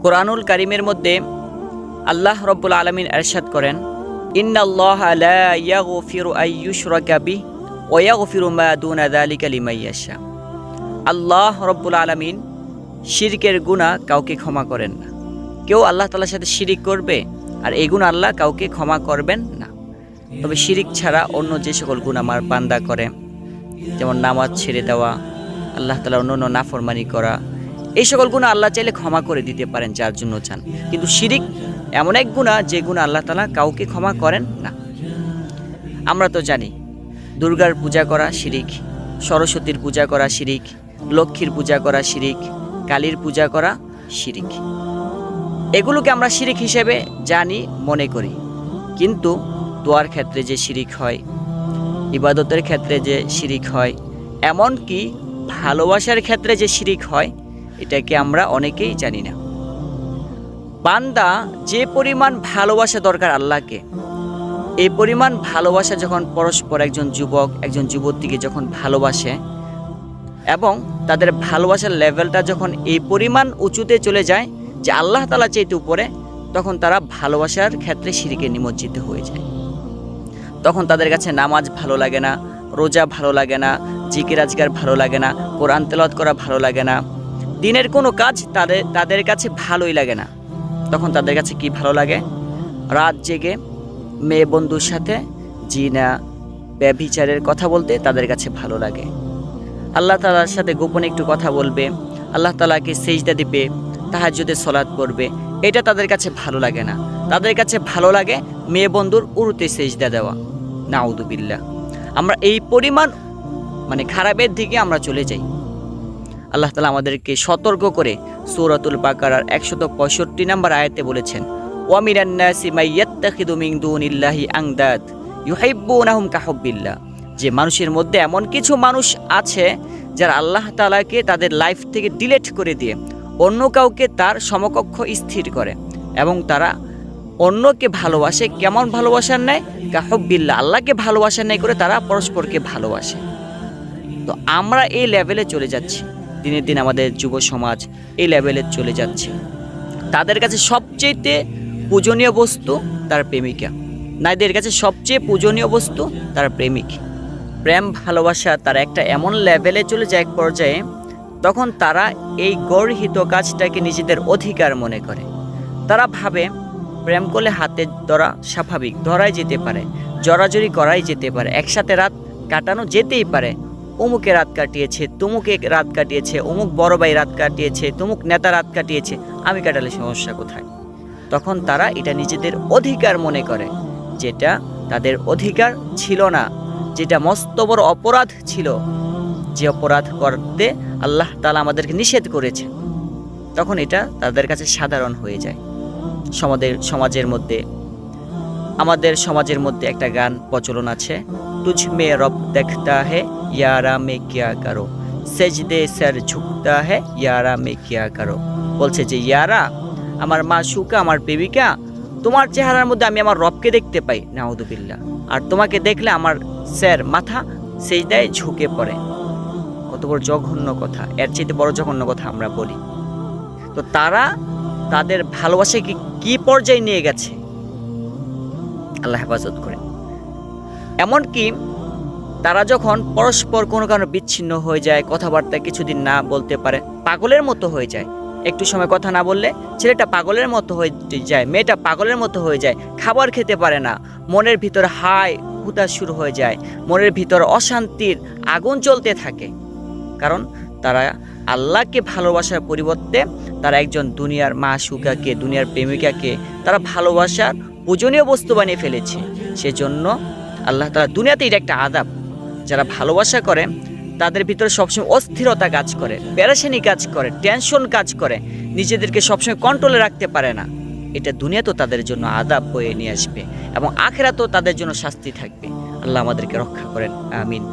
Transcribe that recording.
কোরআনুল কারীমের মধ্যে আল্লাহ রব্বুল আলামিন ইরশাদ করেন, ইন্নাল্লাহা লা ইয়াগফিরু আন ইউশরাকা বিহি ওয়া ইয়াগফিরু মা দুনা যালিকা লিমান ইয়াশা। আল্লাহ রব্বুল আলামিন শিরকের গুনাহ কাউকে ক্ষমা করেন না। কেউ আল্লাহ তাআলার সাথে শিরিক করবে আর এই গুনাহ আল্লাহ কাউকে ক্ষমা করবেন না। তবে শিরিক ছাড়া অন্য যে সকল গুনাহ আমার বান্দা করে, যেমন নামাজ ছেড়ে দেওয়া, আল্লাহ তাআলার অন্য নাফরমানি করা, এই সকল গুনাহ আল্লাহ চাইলে ক্ষমা করে দিতে পারেন যার জন্য চান। কিন্তু শিরিক এমন এক গুনাহ যে গুনাহ আল্লাহ তাআলা কাউকে ক্ষমা করেন না। আমরা তো জানি দুর্গার পূজা করা শিরিক, সরস্বতীর পূজা করা শিরিক, লক্ষ্মীর পূজা করা শিরিক, কালীর পূজা করা শিরিক। এগুলোকে আমরা শিরিক হিসেবে জানি, মনে করি। কিন্তু দোয়ার ক্ষেত্রে যে শিরিক হয়, ইবাদতের ক্ষেত্রে যে শিরিক হয়, এমনকি ভালোবাসার ক্ষেত্রে যে শিরিক হয়, এটাকে আমরা অনেকেই জানি না। বান্দা যে পরিমাণ ভালোবাসা দরকার আল্লাহকে, এই পরিমাণ ভালোবাসা যখন পরস্পর একজন যুবক একজন যুবতীকে যখন ভালোবাসে এবং তাদের ভালোবাসার লেভেলটা যখন এই পরিমাণ উঁচুতে চলে যায় যে আল্লাহ তাআলা চাইতে উপরে, তখন তারা ভালোবাসার ক্ষেত্রে শিরকে নিমজ্জিত হয়ে যায়। তখন তাদের কাছে নামাজ ভালো লাগে না, রোজা ভালো লাগে না, জিকির আজকার ভালো লাগে না, কোরআন তেলাওয়াত করা ভালো লাগে না, দিনের কোনো কাজ তাদের কাছে ভালোই লাগে না। তখন তাদের কাছে কি ভালো লাগে? রাত জেগে মেয়ে বন্ধুর সাথে জিনা ব্যভিচারের কথা বলতে তাদের কাছে ভালো লাগে। আল্লাহ তাআলার সাথে গোপনে একটু কথা বলবে, আল্লাহ তাআলাকে সেজদা দিবে, তাহাজ্জুদের সালাত পড়বে, এটা তাদের কাছে ভালো লাগে না। তাদের কাছে ভালো লাগে মেয়ে বন্ধুর উরুতে সেজদা দেওয়া। নাউযুবিল্লাহ। আমরা এই পরিমাণ খারাপের দিকে আমরা চলে যাই। আল্লাহ তাআলা আমাদেরকে সতর্ক করে সূরাতুল বাকারার 165 নম্বর আয়াতে বলেছেন, ওয়া মিনান নাসি মাইয়াত্তাখিযু মিন দুনিল্লাহি আনদাদ ইউহিব্বুনাহুম কাহুব্বিল্লাহ। যে মানুষের মধ্যে এমন কিছু মানুষ আছে যারা আল্লাহ তাআলাকে তাদের লাইফ থেকে ডিলিট করে দিয়ে অন্য কাউকে তার সমকক্ষ স্থির করে এবং তারা অন্যকে ভালোবাসে। কেমন ভালোবাসার নেয়? কাহুব্বিল্লাহ, আল্লাহকে ভালোবাসার নেয় করে তারা পরস্পরকে ভালোবাসে। তো আমরা এই লেভেলে চলে যাচ্ছি, দিনের দিন আমাদের যুব সমাজ এই লেভেলে চলে যাচ্ছে। তাদের কাছে সবচেয়ে পূজনীয় বস্তু তার প্রেমিকা, নারীদের কাছে সবচেয়ে পূজনীয় বস্তু তার প্রেমিক। প্রেম ভালোবাসা তার একটা এমন লেভেলে চলে যায় এক পর্যায়ে, তখন তারা এই গর্হিত কাজটাকে নিজেদের অধিকার মনে করে। তারা ভাবে প্রেম করলে হাতে ধরা স্বাভাবিক, ধরাই যেতে পারে, জড়াজড়ি করাই যেতে পারে, একসাথে রাত কাটানো যেতেই পারে। অমুকে রাত কাটিয়েছে, তমুকে রাত কাটিয়েছে, অমুক বড় ভাই রাত কাটিয়েছে, তমুক নেতা রাত কাটিয়েছে, আমি কাটালে সমস্যা কোথায়? তখন তারা এটা নিজেদের অধিকার মনে করে, যেটা তাদের অধিকার ছিল না, যেটা মস্ত বড় অপরাধ ছিল, যে অপরাধ করতে আল্লাহ তাআলা আমাদেরকে নিষেধ করেছেন। তখন এটা তাদের কাছে সাধারণ হয়ে যায়। আমাদের সমাজের মধ্যে একটা গান প্রচলন আছে, তুঝ মে রব দেখতা হে ইয়ারা মে কিয়া করো, সেজদে সর ঝুঁকতা হে ইয়ারা মে কিয়া করো। বলছে যে ইয়ারা, আমার মাশুকা, আমার প্রেমিকা, তোমার চেহারার মধ্যে আমি আমার রবকে দেখতে পাই, নাউযুবিল্লাহ, আর তোমাকে দেখলে আমার স্যার মাথা সেজদায় ঝুঁকে পড়ে। কত বড় জঘন্য কথা! এর চেয়ে বড় জঘন্য কথা আমরা বলি। তো তারা তাদের ভালোবাসাকে কি পর্যায়ে নিয়ে গেছে, আল্লাহ হেফাজত করে। এমনকি তারা যখন পরস্পর কোনো কারণে বিচ্ছিন্ন হয়ে যায়, কথাবার্তা কিছুদিন না বলতে পারে, পাগলের মতো হয়ে যায়। একটু সময় কথা না বললে ছেলেটা পাগলের মতো হয়ে যায়, মেয়েটা পাগলের মতো হয়ে যায়, খাবার খেতে পারে না, মনের ভিতর হাই হুতাশ শুরু হয়ে যায়, মনের ভিতর অশান্তির আগুন জ্বলতে থাকে। কারণ তারা আল্লাহকে ভালোবাসার পরিবর্তে তারা একজন দুনিয়ার মাশুকাকে, দুনিয়ার প্রেমিকাকে তারা ভালোবাসার পূজনীয় বস্তু বানিয়ে ফেলেছে। সেজন্য আল্লাহ তাআলা দুনিয়াতে এটা একটা আযাব। যারা ভালোবাসা করে তাদের ভিতরে সবসময় অস্থিরতা কাজ করে, পেরেশানি কাজ করে, টেনশন কাজ করে, নিজেদেরকে সবসময় কন্ট্রোলে রাখতে পারে না। এটা দুনিয়াতেও তাদের জন্য আযাব বয়ে নিয়ে আসবে এবং আখিরাতেও তাদের জন্য শাস্তি থাকবে। আল্লাহ আমাদেরকে রক্ষা করেন, আমিন।